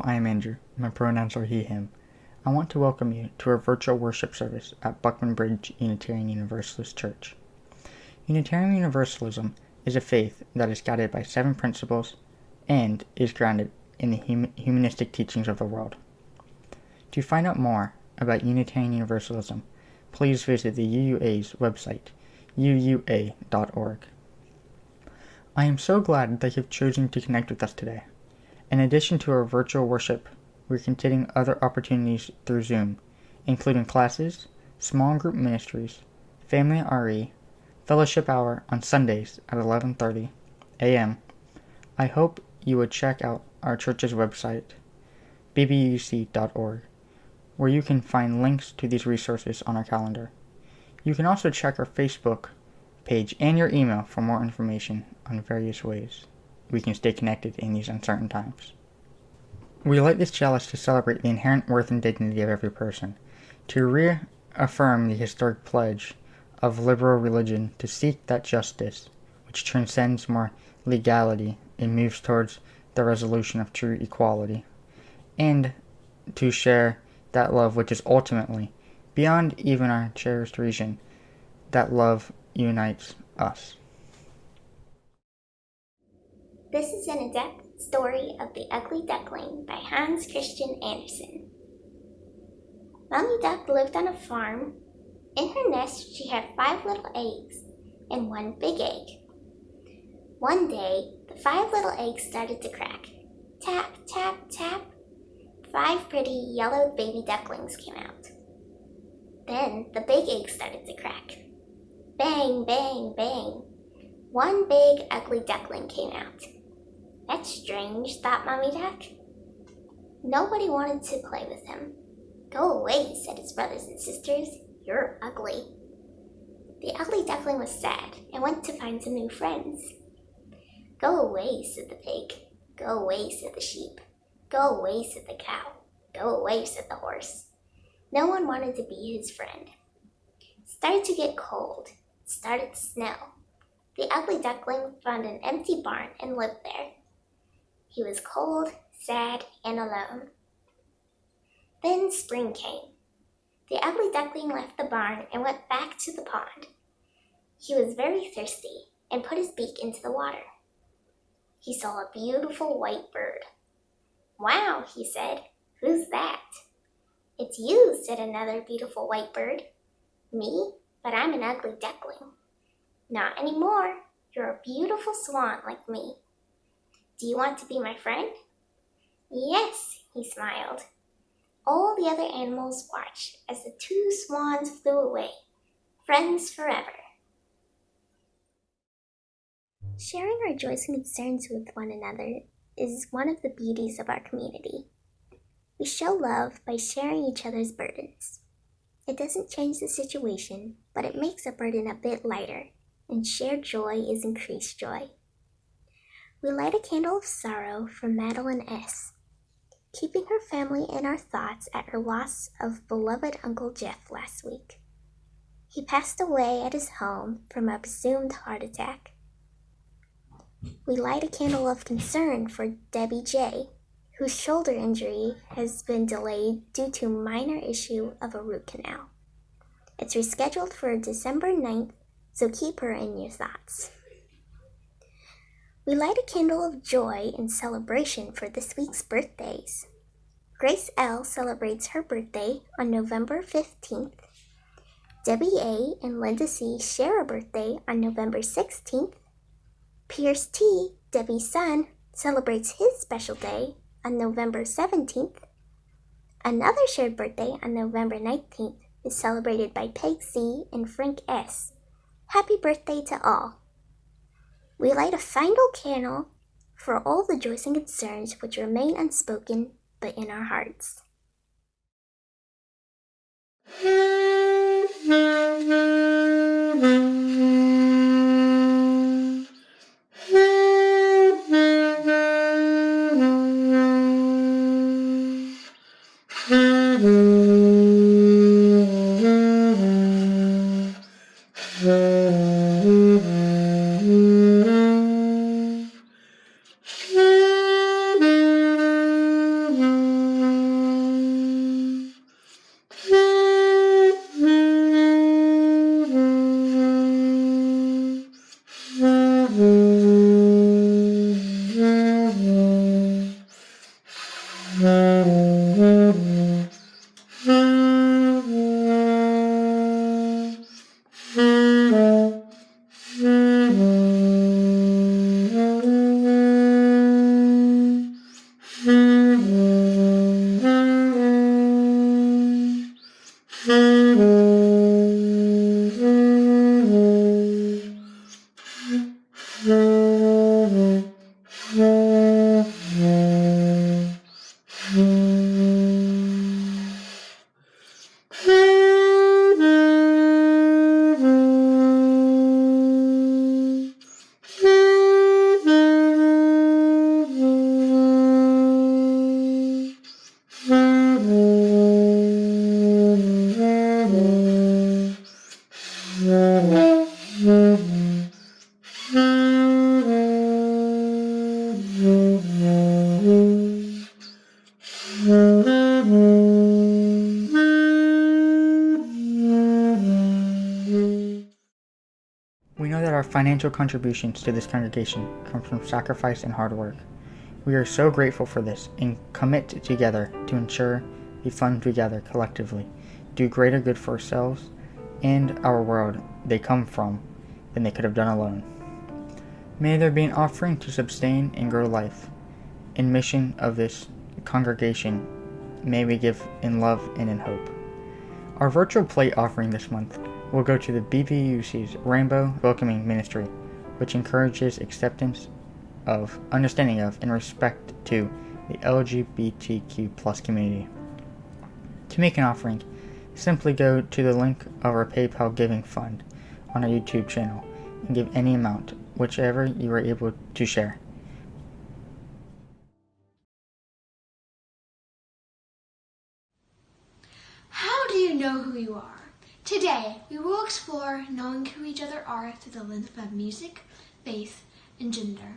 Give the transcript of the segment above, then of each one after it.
I am Andrew. My pronouns are he, him. I want to welcome you to our virtual worship service at Buckman Bridge Unitarian Universalist Church. Unitarian Universalism is a faith that is guided by 7 principles and is grounded in the humanistic teachings of the world. To find out more about Unitarian Universalism, please visit the UUA's website, uua.org. I am so glad that you have chosen to connect with us today. In addition to our virtual worship, we're considering other opportunities through Zoom, including classes, small group ministries, family RE, fellowship hour on Sundays at 11:30 a.m. I hope you would check out our church's website, BBUUC.org, where you can find links to these resources on our calendar. You can also check our Facebook page and your email for more information on various ways we can stay connected in these uncertain times. We light this chalice to celebrate the inherent worth and dignity of every person, to reaffirm the historic pledge of liberal religion to seek that justice which transcends more legality and moves towards the resolution of true equality, and to share that love which is ultimately, beyond even our cherished region, that love unites us. This is an in-depth story of The Ugly Duckling by Hans Christian Andersen. Mommy Duck lived on a farm. In her nest, she had 5 little eggs and 1 big egg. One day, the 5 little eggs started to crack. Tap, tap, tap. 5 pretty yellow baby ducklings came out. Then the big egg started to crack. Bang, bang, bang. 1 big ugly duckling came out. That's strange, thought Mommy Duck. Nobody wanted to play with him. Go away, said his brothers and sisters. You're ugly. The ugly duckling was sad and went to find some new friends. Go away, said the pig. Go away, said the sheep. Go away, said the cow. Go away, said the horse. No one wanted to be his friend. It started to get cold. It started to snow. The ugly duckling found an empty barn and lived there. He was cold, sad, and alone. Then spring came. The ugly duckling left the barn and went back to the pond. He was very thirsty and put his beak into the water. He saw a beautiful white bird. Wow, he said. Who's that? It's you, said another beautiful white bird. Me? But I'm an ugly duckling. Not anymore. You're a beautiful swan like me. Do you want to be my friend? Yes, he smiled. All the other animals watched as the 2 swans flew away, friends forever. Sharing our joys and concerns with one another is one of the beauties of our community. We show love by sharing each other's burdens. It doesn't change the situation, but it makes a burden a bit lighter, and shared joy is increased joy. We light a candle of sorrow for Madeline S., keeping her family in our thoughts at her loss of beloved Uncle Jeff last week. He passed away at his home from a presumed heart attack. We light a candle of concern for Debbie J., whose shoulder injury has been delayed due to a minor issue of a root canal. It's rescheduled for December 9th, so keep her in your thoughts. We light a candle of joy in celebration for this week's birthdays. Grace L. celebrates her birthday on November 15th. Debbie A. and Linda C. share a birthday on November 16th. Pierce T., Debbie's son, celebrates his special day on November 17th. Another shared birthday on November 19th is celebrated by Peg C. and Frank S. Happy birthday to all. We light a final candle for all the joys and concerns which remain unspoken but in our hearts. We know that our financial contributions to this congregation come from sacrifice and hard work. We are so grateful for this and commit together to ensure the funds we gather collectively do greater good for ourselves and our world they come from than they could have done alone. May there be an offering to sustain and grow life. In mission of this congregation, may we give in love and in hope. Our virtual plate offering this month will go to the BBUUC's Rainbow Welcoming Ministry, which encourages acceptance of, understanding of, and respect to the LGBTQ+ community. To make an offering, simply go to the link of our PayPal giving fund on our YouTube channel and give any amount, whichever you are able to share. How do you know who you are? Today, we will explore knowing who each other are through the lens of music, faith, and gender.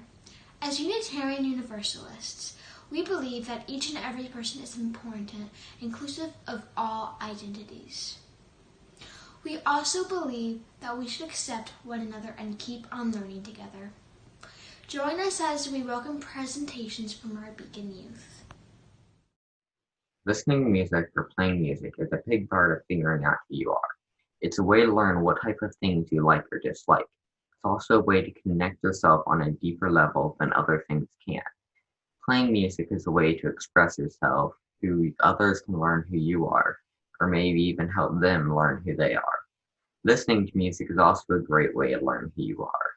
As Unitarian Universalists, we believe that each and every person is important, inclusive of all identities. We also believe that we should accept one another and keep on learning together. Join us as we welcome presentations from our Beacon youth. Listening to music or playing music is a big part of figuring out who you are. It's a way to learn what type of things you like or dislike. It's also a way to connect yourself on a deeper level than other things can. Playing music is a way to express yourself, who others can learn who you are, or maybe even help them learn who they are. Listening to music is also a great way to learn who you are.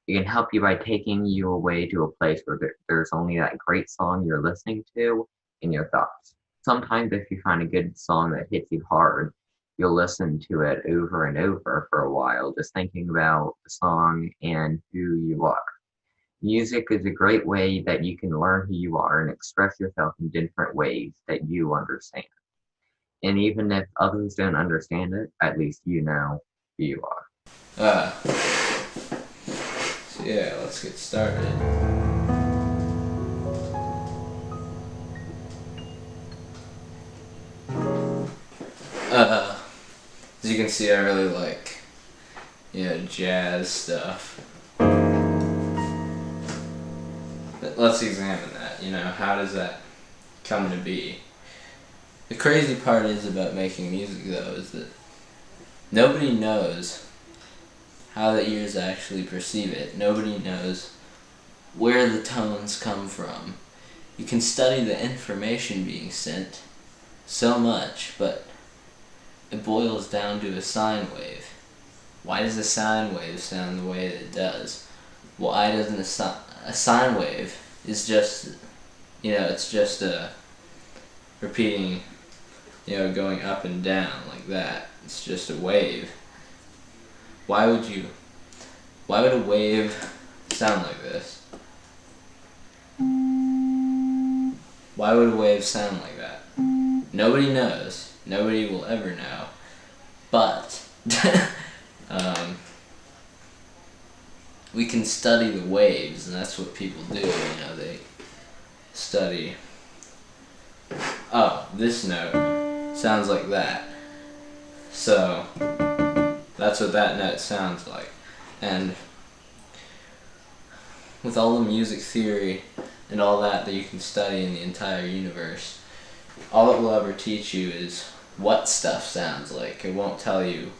It can help you by taking you away to a place where there's only that great song you're listening to and your thoughts. Sometimes if you find a good song that hits you hard, you'll listen to it over and over for a while, just thinking about the song and who you are. Music is a great way that you can learn who you are and express yourself in different ways that you understand. And even if others don't understand it, at least you know who you are. So yeah, let's get started. As you can see, I really like, jazz stuff. But let's examine that. How does that come to be? The crazy part is about making music, though, is that nobody knows how the ears actually perceive it. Nobody knows where the tones come from. You can study the information being sent so much, but it boils down to a sine wave. Why does a sine wave sound the way that it does? Why doesn't a sine wave is just, it's just a repeating, going up and down like that. It's just a wave. Why would a wave sound like this? Why would a wave sound like that? Nobody knows. Nobody will ever know. But we can study the waves, and that's what people do. They study. Oh, this note sounds like that. So that's what that note sounds like. And with all the music theory and all that you can study in the entire universe, all it will ever teach you is what stuff sounds like. It won't tell you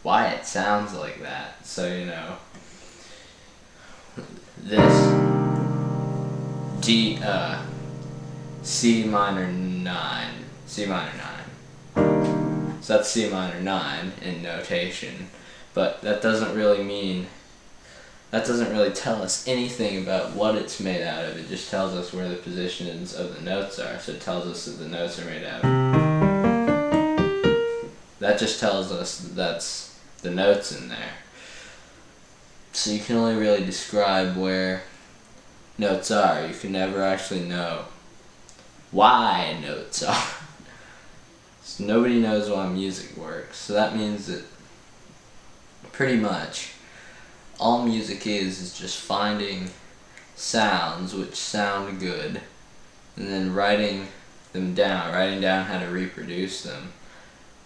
why it sounds like that. So, this C minor 9. So that's C minor 9 in notation. But that doesn't really tell us anything about what it's made out of. It just tells us where the positions of the notes are. So it tells us that the notes are made out of. That just tells us that that's the notes in there. So you can only really describe where notes are. You can never actually know why notes are. So nobody knows why music works. So that means that pretty much all music is just finding sounds which sound good and then writing down how to reproduce them,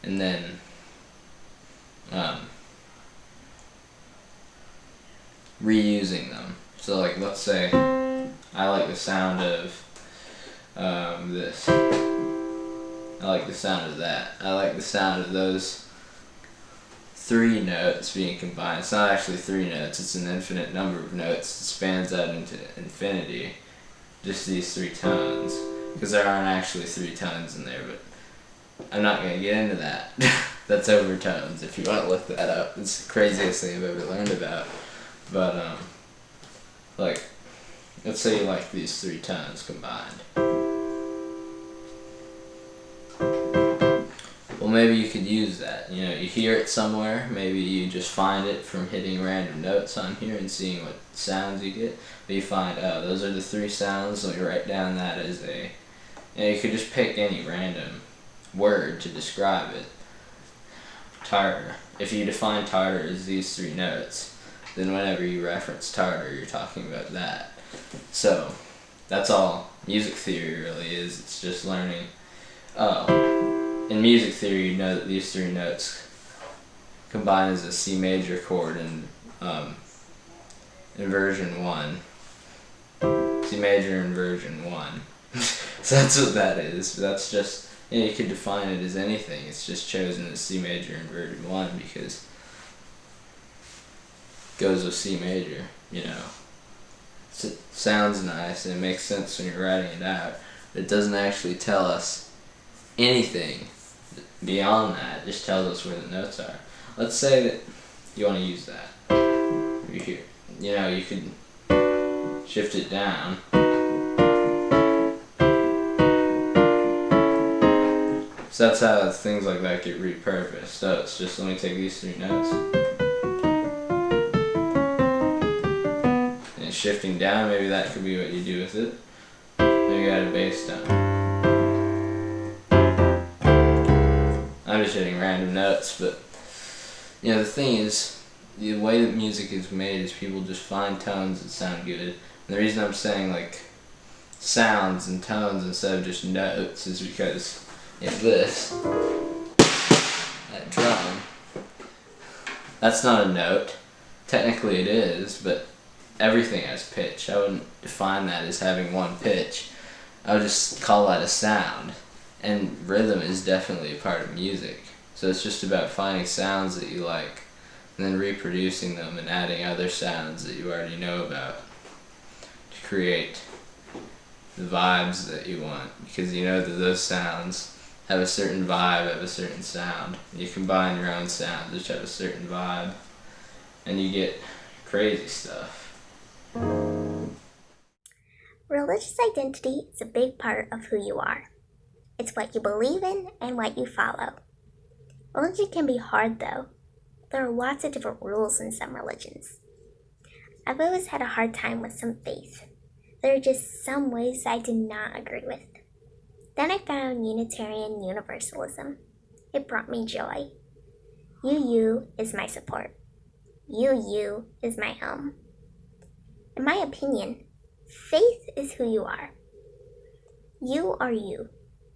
and then reusing them. So like, let's say I like the sound of this. I like the sound of that. I like the sound of those 3 notes being combined. It's not actually 3 notes, it's an infinite number of notes. It spans out into infinity. Just these 3 tones. Because there aren't actually 3 tones in there, but I'm not going to get into that. That's overtones, if you want to look that up. It's the craziest thing I've ever learned about. But, like, let's say you like these 3 tones combined. Well, maybe you could use that. You hear it somewhere. Maybe you just find it from hitting random notes on here and seeing what sounds you get. But you find, oh, those are the 3 sounds, so you write down that as you could just pick any random word to describe it. Tartar. If you define tartar as these 3 notes, then whenever you reference tartar, you're talking about that. So, that's all music theory really is. It's just learning, in music theory, you know that these 3 notes combine as a C major chord in inversion 1. C major inversion 1. So that's what that is. That's just, you could define it as anything. It's just chosen as C major inverted 1 because it goes with C major, It sounds nice and it makes sense when you're writing it out. But it doesn't actually tell us anything beyond that. It just tells us where the notes are. Let's say that you want to use that. Here. You could shift it down. So that's how things like that get repurposed. So it's just, let me take these 3 notes. And shifting down, maybe that could be what you do with it. Maybe add a bass tone. I'm just hitting random notes, but the thing is, the way that music is made is people just find tones that sound good. And the reason I'm saying like sounds and tones instead of just notes is because that drum, that's not a note. Technically it is, but everything has pitch. I wouldn't define that as having one pitch. I would just call that a sound. And rhythm is definitely a part of music. So it's just about finding sounds that you like and then reproducing them and adding other sounds that you already know about to create the vibes that you want. Because you know that those sounds have a certain vibe, have a certain sound. You combine your own sounds which have a certain vibe and you get crazy stuff. Religious identity is a big part of who you are. It's what you believe in and what you follow. Religion can be hard though. There are lots of different rules in some religions. I've always had a hard time with some faith. There are just some ways I do not agree with. Then I found Unitarian Universalism. It brought me joy. UU is my support. UU is my home. In my opinion, faith is who you are. You are you.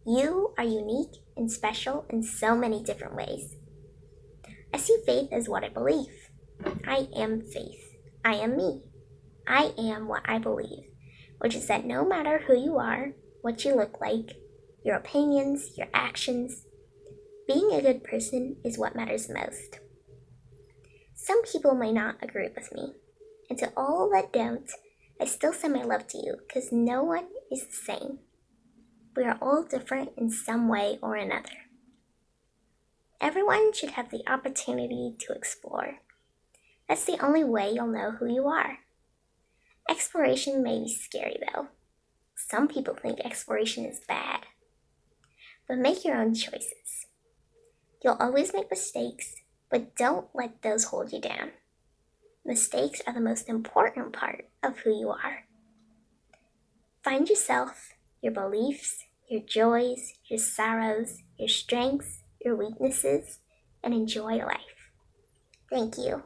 You are unique and special in so many different ways. I see faith as what I believe. I am faith. I am me. I am what I believe, which is that no matter who you are, what you look like, your opinions, your actions, being a good person is what matters most. Some people may not agree with me, and to all that don't, I still send my love to you because no one is the same. We are all different in some way or another. Everyone should have the opportunity to explore. That's the only way you'll know who you are. Exploration may be scary though. Some people think exploration is bad. But make your own choices. You'll always make mistakes, but don't let those hold you down. Mistakes are the most important part of who you are. Find yourself, your beliefs, your joys, your sorrows, your strengths, your weaknesses, and enjoy life. Thank you.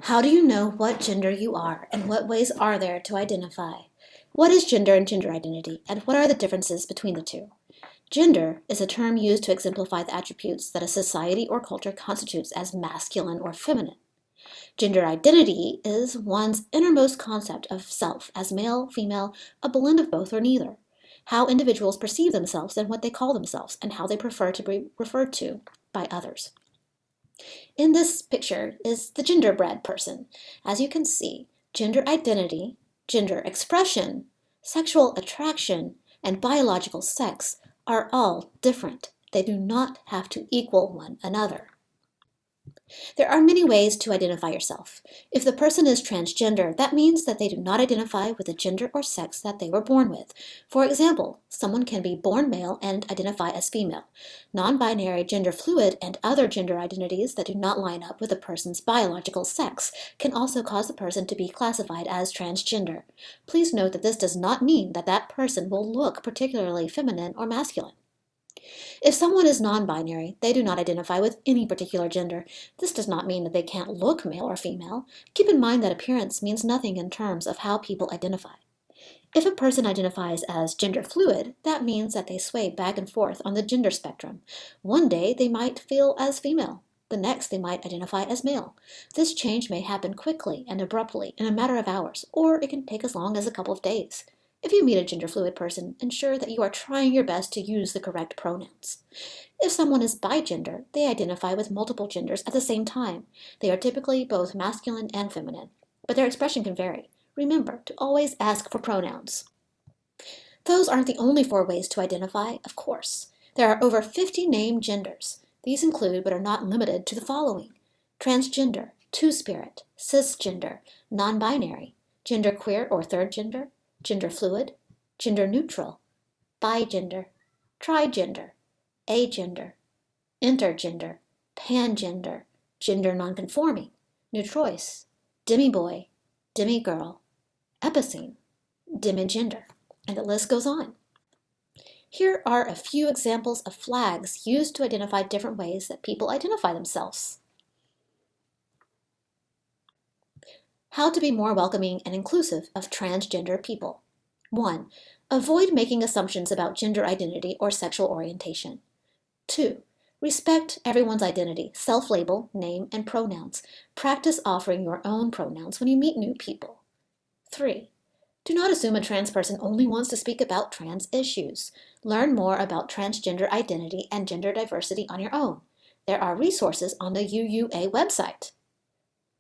How do you know what gender you are, and what ways are there to identify? What is gender and gender identity, and what are the differences between the two? Gender is a term used to exemplify the attributes that a society or culture constitutes as masculine or feminine. Gender identity is one's innermost concept of self as male, female, a blend of both or neither. How individuals perceive themselves and what they call themselves, and how they prefer to be referred to by others. In this picture is the genderbread person. As you can see, gender identity, gender expression, sexual attraction, and biological sex are all different. They do not have to equal one another. There are many ways to identify yourself. If the person is transgender, that means that they do not identify with the gender or sex that they were born with. For example, someone can be born male and identify as female. Non-binary, gender fluid, and other gender identities that do not line up with a person's biological sex can also cause the person to be classified as transgender. Please note that this does not mean that that person will look particularly feminine or masculine. If someone is non-binary, they do not identify with any particular gender. This does not mean that they can't look male or female. Keep in mind that appearance means nothing in terms of how people identify. If a person identifies as gender fluid, that means that they sway back and forth on the gender spectrum. One day they might feel as female. The next they might identify as male. This change may happen quickly and abruptly in a matter of hours, or it can take as long as a couple of days. If you meet a gender fluid person, ensure that you are trying your best to use the correct pronouns. If someone is bigender, they identify with multiple genders at the same time. They are typically both masculine and feminine, but their expression can vary. Remember to always ask for pronouns. Those aren't the only 4 ways to identify, of course. There are over 50 named genders. These include, but are not limited to, the following: transgender, two-spirit, cisgender, non-binary, genderqueer or third gender, gender fluid, gender neutral, bigender, trigender, agender, intergender, pangender, gender nonconforming, neutrois, demiboy, demigirl, epicene, demigender, and the list goes on. Here are a few examples of flags used to identify different ways that people identify themselves. How to be more welcoming and inclusive of transgender people. 1. Avoid making assumptions about gender identity or sexual orientation. 2. Respect everyone's identity, self-label, name, and pronouns. Practice offering your own pronouns when you meet new people. 3. Do not assume a trans person only wants to speak about trans issues. Learn more about transgender identity and gender diversity on your own. There are resources on the UUA website.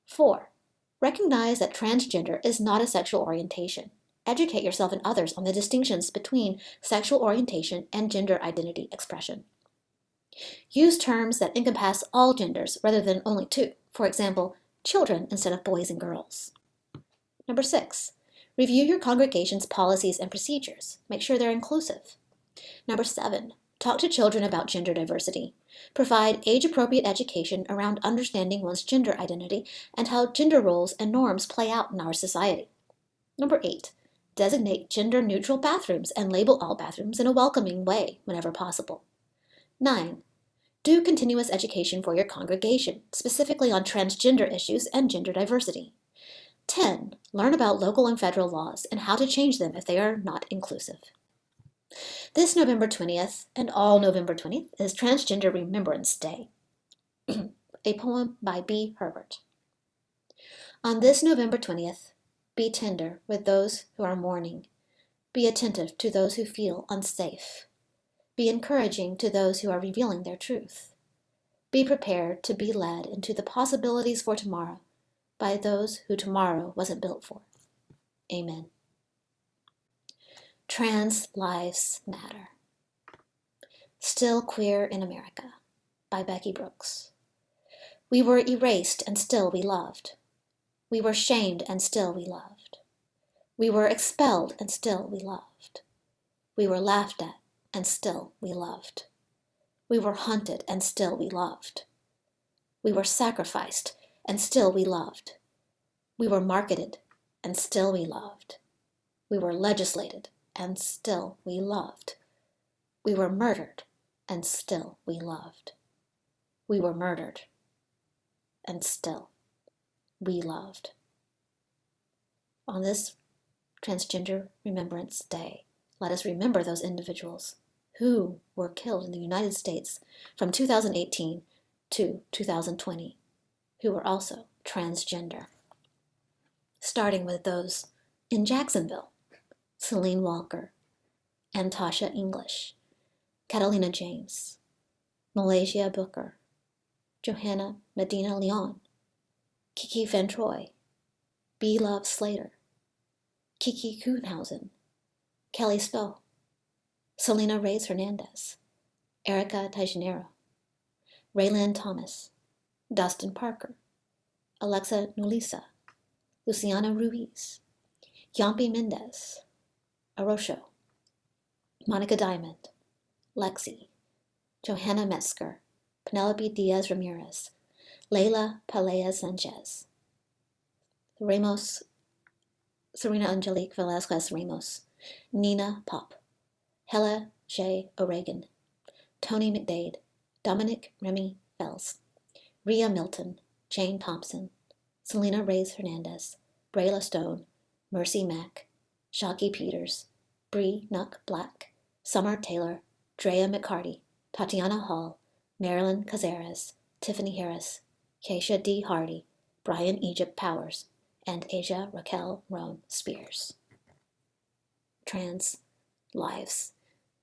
4. Recognize that transgender is not a sexual orientation. Educate yourself and others on the distinctions between sexual orientation and gender identity expression. Use terms that encompass all genders rather than only 2. For example, children instead of boys and girls. 6. Review your congregation's policies and procedures. Make sure they're inclusive. 7. Talk to children about gender diversity. Provide age-appropriate education around understanding one's gender identity and how gender roles and norms play out in our society. 8. Designate gender-neutral bathrooms and label all bathrooms in a welcoming way whenever possible. 9. Do continuous education for your congregation, specifically on transgender issues and gender diversity. 10. Learn about local and federal laws and how to change them if they are not inclusive. This November 20th and all November 20th is Transgender Remembrance Day. A poem by B. Herbert. On this November 20th, be tender with those who are mourning. Be attentive to those who feel unsafe. Be encouraging to those who are revealing their truth. Be prepared to be led into the possibilities for tomorrow by those who tomorrow wasn't built for. Amen. Trans Lives Matter. Still Queer in America by Becky Brooks. We were erased and still we loved. We were shamed and still we loved. We were expelled and still we loved. We were laughed at and still we loved. We were hunted and still we loved. We were sacrificed and still we loved. We were marketed and still we loved. We were legislated and still we loved. We were murdered and still we loved. We were murdered and still we loved. On this Transgender Remembrance Day, let us remember those individuals who were killed in the United States from 2018 to 2020, who were also transgender. Starting with those in Jacksonville: Celine Walker, Antasha English, Catalina James, Malaysia Booker, Johanna Medina Leon, Kiki Van Troy, B. Love Slater, Kiki Kuhnhausen, Kelly Stowe, Selena Reyes Hernandez, Erica Tajanero, Raylan Thomas, Dustin Parker, Alexa Nulisa, Luciana Ruiz, Yampi Mendez, Arosho, Monica Diamond, Lexi, Johanna Metzger, Penelope Diaz Ramirez, Leila Palea Sanchez, Ramos, Serena Angelique Velasquez Ramos, Nina Pop, Hella J. O'Regan, Tony McDade, Dominic Remy Fells, Rhea Milton, Jane Thompson, Selena Reyes Hernandez, Brayla Stone, Mercy Mack, Shockey Peters, Bree Nuck Black, Summer Taylor, Drea McCarty, Tatiana Hall, Marilyn Cazares, Tiffany Harris, Keisha D. Hardy, Brian Egypt Powers, and Asia Raquel Rome Spears. Trans Lives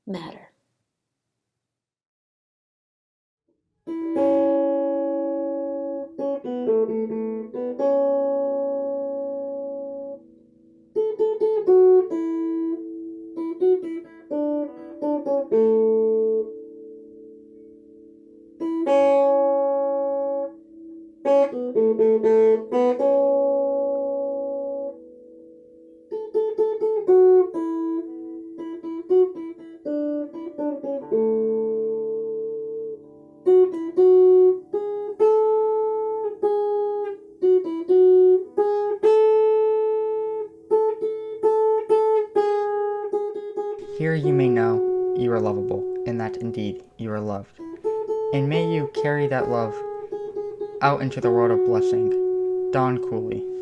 Matter. Here you may know you are lovable, and that indeed you are loved. And may you carry that love out into the world of blessing. Don Cooley.